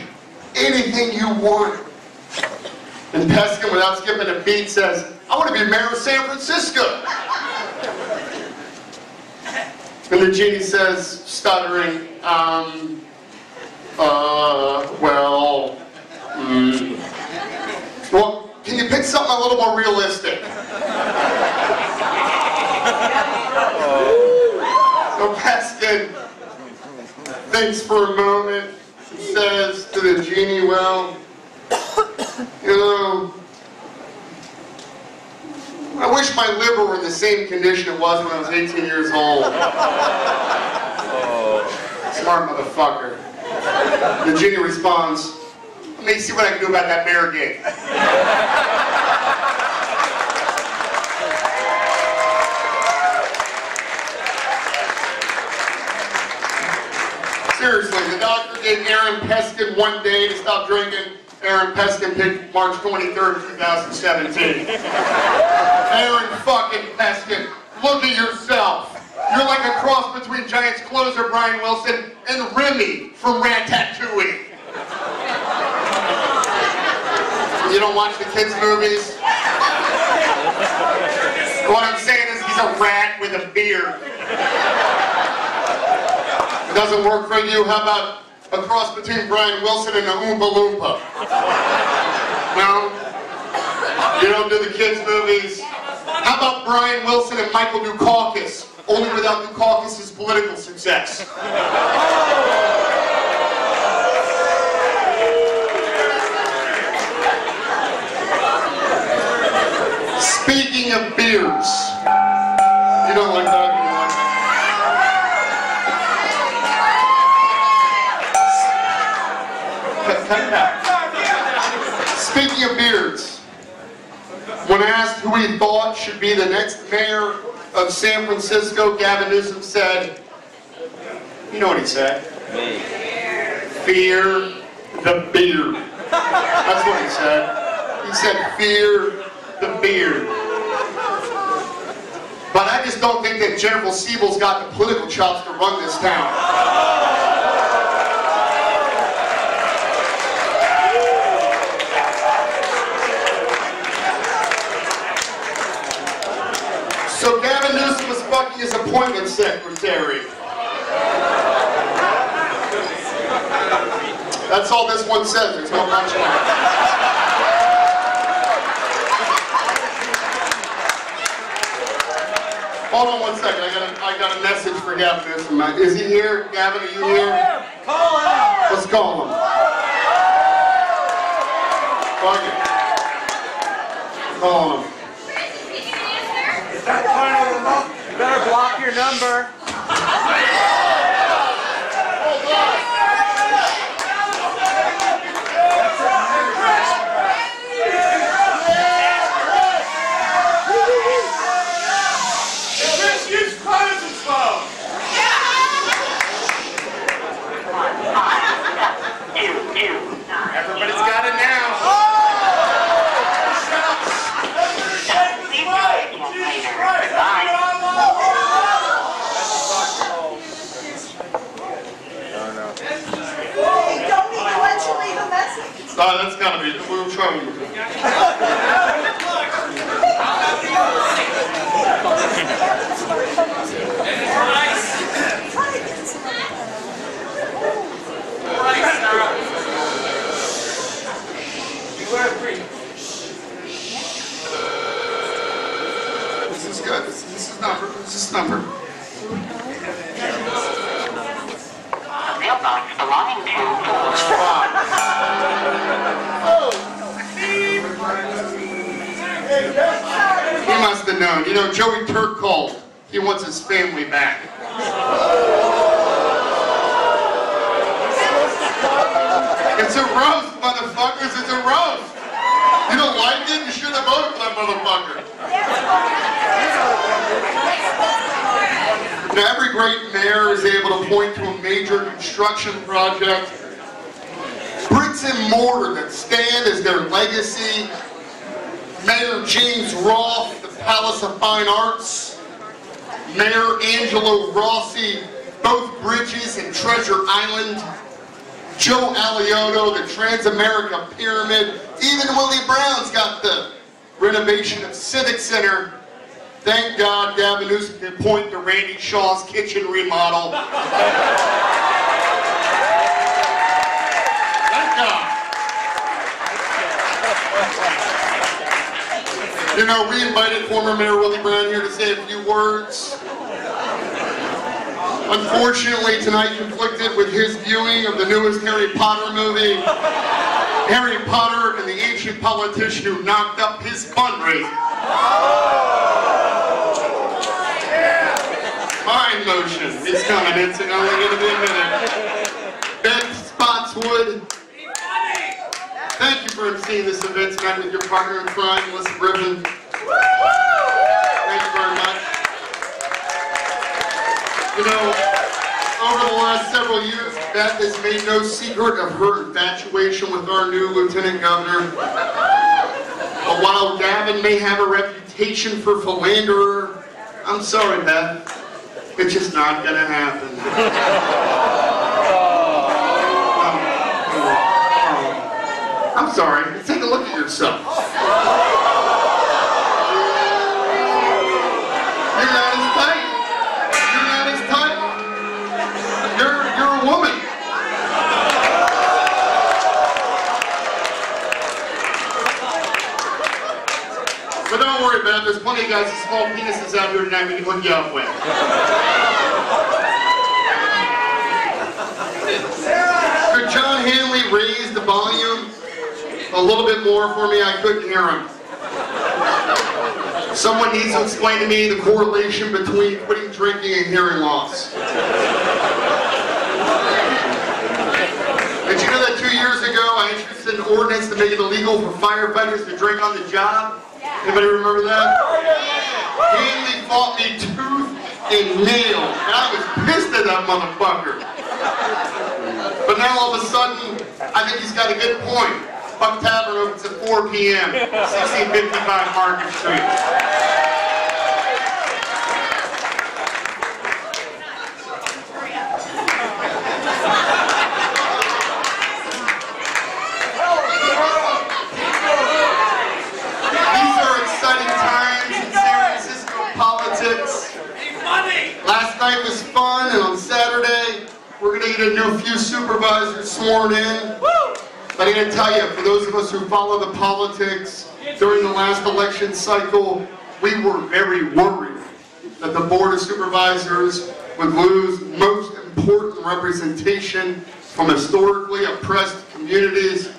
Anything you want. And Peskin, without skipping a beat, says, I want to be mayor of San Francisco. And the genie says, stuttering, well, can you pick something a little more realistic? So Peskin thinks for a moment and says to the genie, well, you know, I wish my liver were in the same condition it was when I was 18 years old. Smart motherfucker. The genie responds, let me see what I can do about that mayor gig. Seriously, the doctor gave Aaron Peskin one day to stop drinking. Aaron Peskin picked March 23rd, 2017. Aaron fucking Peskin, look at yourself. You're like a cross between Giants closer Brian Wilson and Remy from Ratatouille. You don't watch the kids' movies? What I'm saying is he's a rat with a beard. It doesn't work for you. How about a cross between Brian Wilson and a Oompa Loompa? No? You don't do the kids' movies? How about Brian Wilson and Michael Dukakis? Only without Dukakis' political success. Speaking of beards, you don't like that anymore? Speaking of beards, when asked who he thought should be the next mayor of San Francisco, Gavin Newsom said, you know what he said? Fear the beard. That's what he said. He said, fear the beard. But I just don't think that Jennifer Siebel's got the political chops to run this town. So Gavin Newsom was fucking his appointment secretary. That's all this one says. There's no punchline. Hold on one second. I got a message for Gavin Newsom. Is he here? Gavin, are you here? Call him! Let's call him. Fuck it. Call him. Is that final remote? You better block your number. Everybody's got it now. Don't even let you leave a message. That's gotta be. We'll try. This is good. This is number. This is number. A mailbox belonging to He must have known. You know, Joey Turk called. He wants his family back. It's a roast, motherfuckers. It's a roast. You don't like it? You should have voted for that motherfucker. Now, every great mayor is able to point to a major construction project, bricks and mortar that stand as their legacy. Mayor James Roth, the Palace of Fine Arts. Mayor Angelo Rossi, both bridges in Treasure Island. Joe Alioto, the Transamerica Pyramid. Even Willie Brown's got the renovation of Civic Center. Thank God Gavin Newsom can point to Randy Shaw's kitchen remodel. Thank God. You know, we invited former Mayor Willie Brown here to say a few words. Unfortunately, tonight conflicted with his viewing of the newest Harry Potter movie, Harry Potter and the Ancient Politician Who Knocked Up His Fundraising. Fine motion. It's coming. It's only going to be a minute. Ben Spotswood, thank you for emceeing this event tonight with your partner in crime, Melissa Griffin. Thank you very much. You know, Over the last several years, Beth has made no secret of her infatuation with our new Lieutenant Governor. But while Gavin may have a reputation for philanderer, I'm sorry, Beth. It's just not gonna happen. I'm sorry. Take a look at yourself. You're not as tight. You're not as tight. You're a woman. But don't worry about it. There's plenty of guys with small penises out here tonight we can hook you up with. Could John Hanley raise the volume a little bit more for me? I couldn't hear him. Someone needs to explain to me the correlation between quitting drinking and hearing loss. Did you know that 2 years ago I introduced an ordinance to make it illegal for firefighters to drink on the job? Anybody remember that? Hanley fought me tooth and nail, and I was pissed at that motherfucker. But now all of a sudden, I think he's got a good point. Buck Tavern opens at 4 p.m., 1655 Market Street. These are exciting times in San Francisco politics. Last night was fun, and on Saturday, we're going to get a few supervisors sworn in. But I'm going to tell you, for those of us who follow the politics during the last election cycle, we were very worried that the Board of Supervisors would lose most important representation from historically oppressed communities.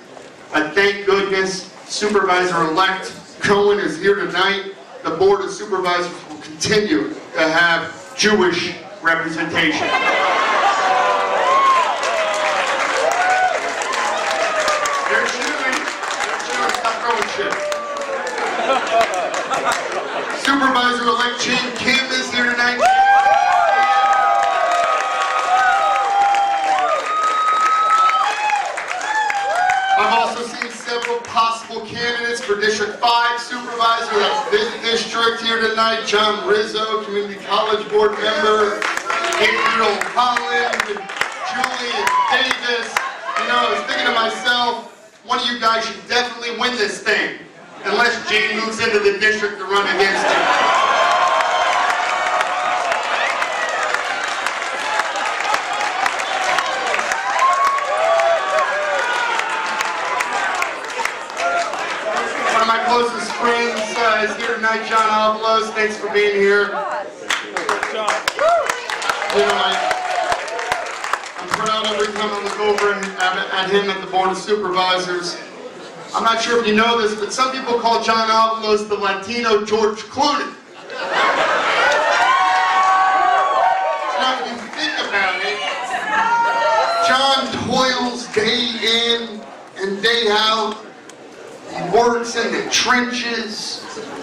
And thank goodness, Supervisor-elect Cohen is here tonight. The Board of Supervisors will continue to have Jewish representation. Supervisor-elect Jane Kim is here tonight. I've also seen several possible candidates for District 5 Supervisor. That's this district here tonight. John Rizzo, Community College Board member. Gabriel Holland, Julian Davis. You know, I was thinking to myself, one of you guys should definitely win this thing. Unless Jane moves into the district to run against him. One of my closest friends is here tonight, John Avalos. Thanks for being here. You know, I'm proud every time I look over at him at the Board of Supervisors. I'm not sure if you know this, but some people call John Avalos the Latino George Clooney. Now, if you think about it, John toils day in and day out. He works in the trenches.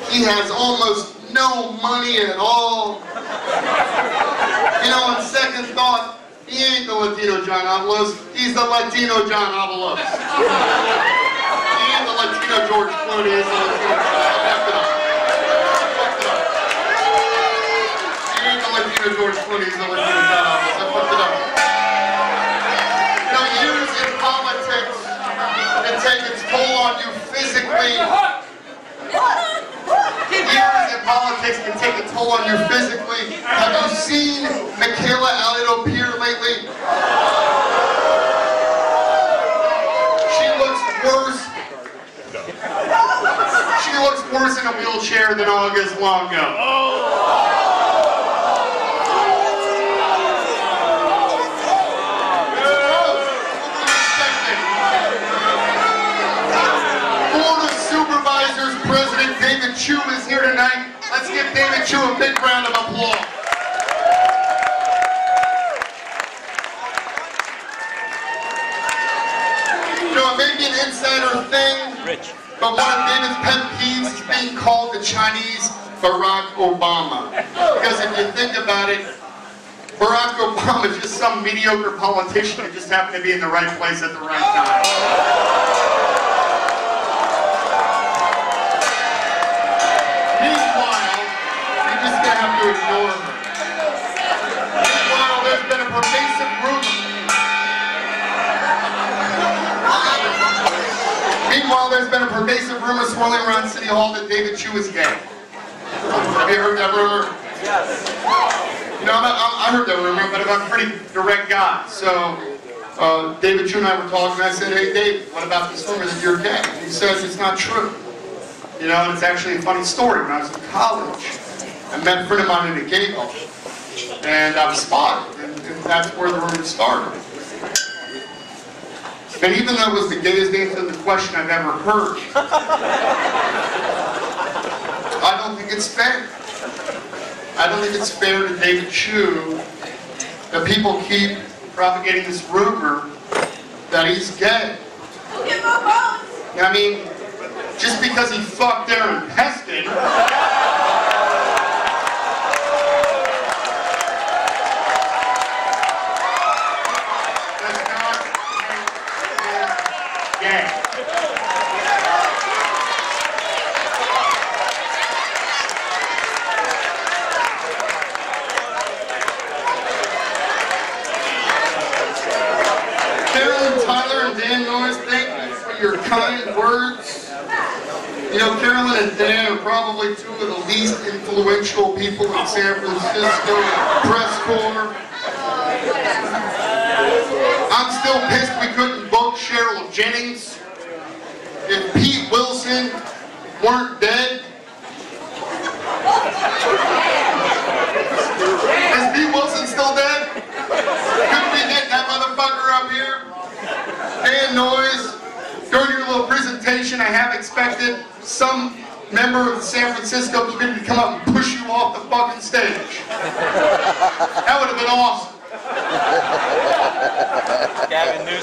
He has almost no money at all. You know, on second thought, he ain't the Latino John Avalos. He's the Latino John Avalos. The Latino George Clooney is the Latino. I fucked it up. He ain't the Latino George Clooney, he's the Latino John Avalos. I fucked it up. You know, years in politics can take its toll on you physically. Years in politics can take a toll on you physically. Have you seen Michaela Alito Pierre lately? She looks worse. She looks worse in a wheelchair than August Longo. Board of Supervisors President David Chu is here tonight. Let's give David Chu a big round of applause. You know, it may be an insider thing, but one of David's pet peeves is being called the Chinese Barack Obama. Because if you think about it, Barack Obama is just some mediocre politician who just happened to be in the right place at the right time. Meanwhile, you're just going to have to ignore her. Meanwhile, there's been a pervasive rumor. Meanwhile, there's been a pervasive rumor swirling around City Hall that Pt.2 is gay. Have you heard that rumor? Yes. You know, I heard that rumor, but I'm a pretty direct guy. So, Pt.2 and I were talking, and I said, hey, Dave, what about this rumor that you're gay? And he says, it's not true. You know, and it's actually a funny story. When I was in college, I met a friend of mine in a gay bar, and I was spotted, and that's where the rumor started. And even though it was the gayest answer to the question I've ever heard, I don't think it's fair. I don't think it's fair to Pt.2 that people keep propagating this rumor that he's gay. I mean, just because he fucked Aaron Peskin, your kind words. You know, Carolyn and Dan are probably two of the least influential people in San Francisco press corps. I'm still pissed we couldn't book Cheryl Jennings. If Pete Wilson weren't dead. Is Pete Wilson still dead? Couldn't we get that motherfucker up here? Dan Noyes. During your little presentation, I have expected some member of the San Francisco community to come up and push you off the fucking stage. That would have been awesome.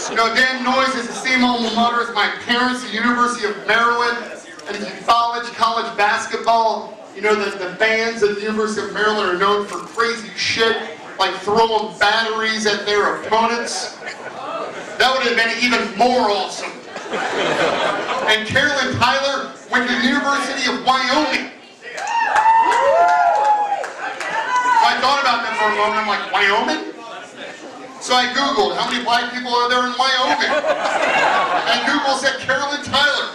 You know, Dan Noyes is the same alma mater as my parents, the University of Maryland, and if you follow college basketball, you know that the bands at the University of Maryland are known for crazy shit, like throwing batteries at their opponents. That would have been even more awesome. And Carolyn Tyler went to the University of Wyoming. I thought about that for a moment. I'm like, Wyoming? So I Googled, how many black people are there in Wyoming? And Google said Carolyn Tyler.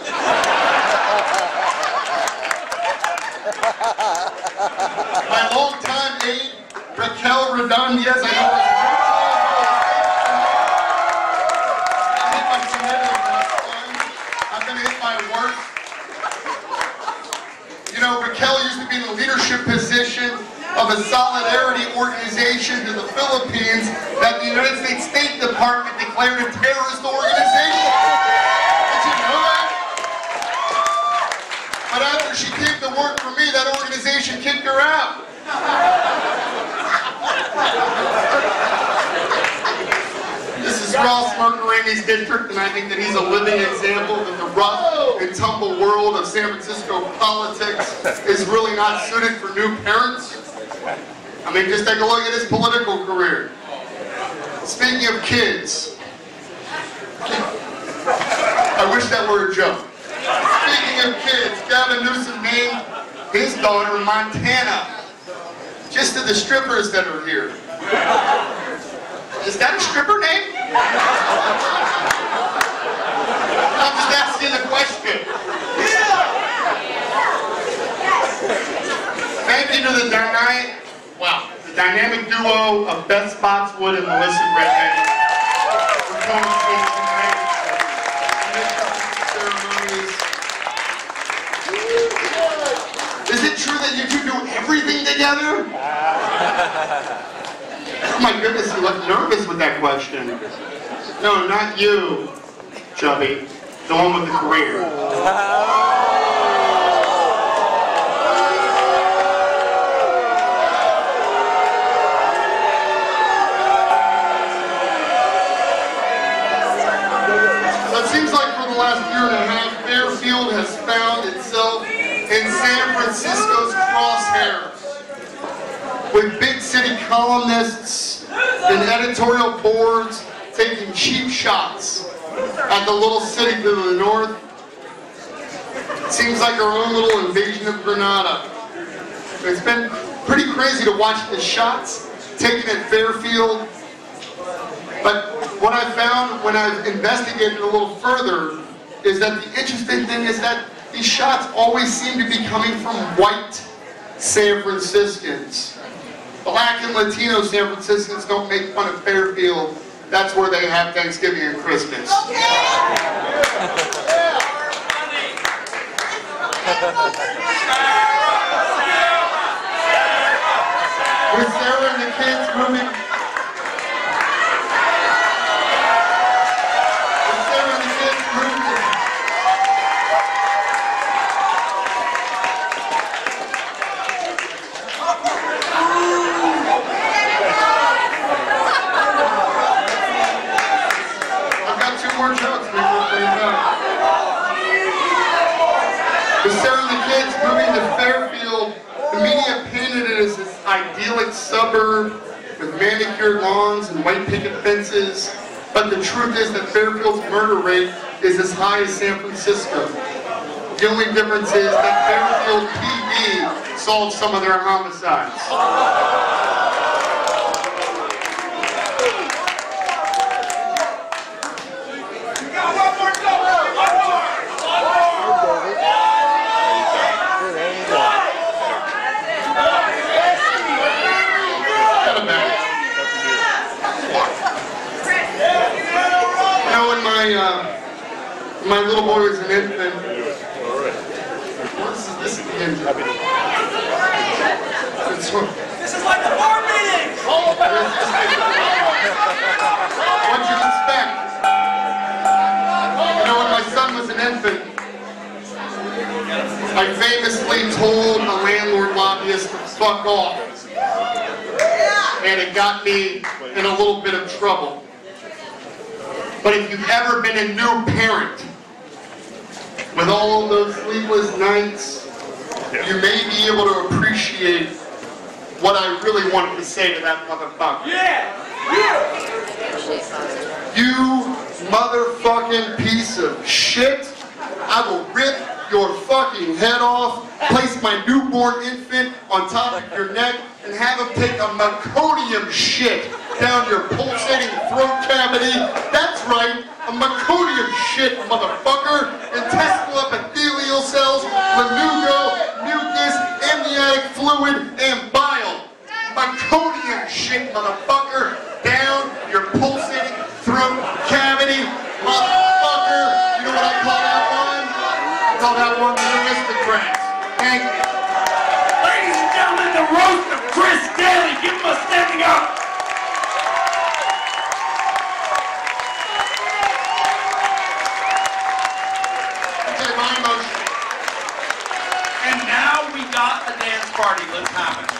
My longtime aide, Raquel Redondiez, I know is you know, Raquel used to be in the leadership position of a solidarity organization to the Philippines that the United States State Department declared a terrorist organization. Did you know that? But after she came to work for me, that organization kicked her out. This is Ross Mercurini's district, and I think that he's a living example that the rough and tumble world of San Francisco politics is really not suited for new parents. I mean, just take a look at his political career. Speaking of kids, I wish that were a joke. Speaking of kids, Gavin Newsom named his daughter Montana, just to the strippers that are here. Is that a stripper name? I'm just asking the question. Thank you to the dynamic duo of Beth Spotswood and Melissa Redhead for coming to see tonight. Is it true that you two do everything together? Oh my goodness, you look nervous with that question. No, not you, Chubby. The one with the career. So it seems like for the last year and a half, Fairfield has found itself in San Francisco's crosshairs, with big city columnists and editorial boards taking cheap shots at the little city to the north. Seems like our own little invasion of Grenada. It's been pretty crazy to watch the shots taken at Fairfield. But what I found when I've investigated a little further is that the interesting thing is that these shots always seem to be coming from white San Franciscans. Black and Latino San Franciscans don't make fun of Fairfield. That's where they have Thanksgiving and Christmas. With Sarah and the kids moving. With Sarah and the kids moving to Fairfield, the media painted it as this idyllic suburb with manicured lawns and white picket fences. But the truth is that Fairfield's murder rate is as high as San Francisco. The only difference is that Fairfield PD solves some of their homicides. My little boy was an infant. What is this again? This is like the bar meeting! What'd you expect? You know, when my son was an infant, I famously told a landlord lobbyist to fuck off. And it got me in a little bit of trouble. But if you've ever been a new parent, with all of those sleepless nights, you may be able to appreciate what I really wanted to say to that motherfucker. Yeah! You motherfucking piece of shit! I will rip your fucking head off, place my newborn infant on top of your neck, and have him take a meconium shit down your pulsating throat cavity. That's right, a meconium shit, motherfucker. Intestinal epithelial cells, lanugo, mucus, amniotic fluid, and bile. Meconium shit, motherfucker. Down your pulsating throat cavity, motherfucker. You know what I call that one? I call that one the aristocrats. Thank you. Ladies and gentlemen, the roast of Chris Daly. Give him a standing up. And now we got a dance party. Let's have it.